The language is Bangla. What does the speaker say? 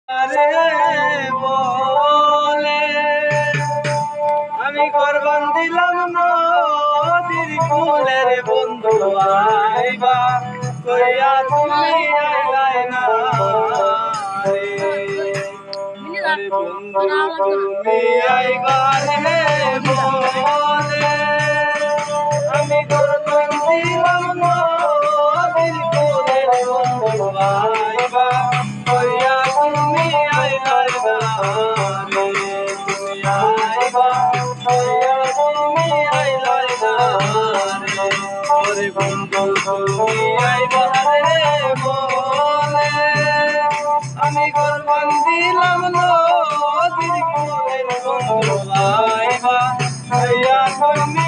আরে বলে আমি করবান দিলাম নদীর কুলের বন্ধু আইবা কইয়া তুমি আইলাই না রে বন্ধু তুমি আইবা রে বলে আমি করবান দিলাম নদীর কুলের বন্ধু আইবা কইয়া তুমি আইলাই না রে তুমি আইবা কইয়া তুমি আইলাই না রে ওরে বন্ধু তুমি আইবা রে বলে আমি করবান দিলাম নদীর কুলের বন্ধু আইবা কইয়া তুমি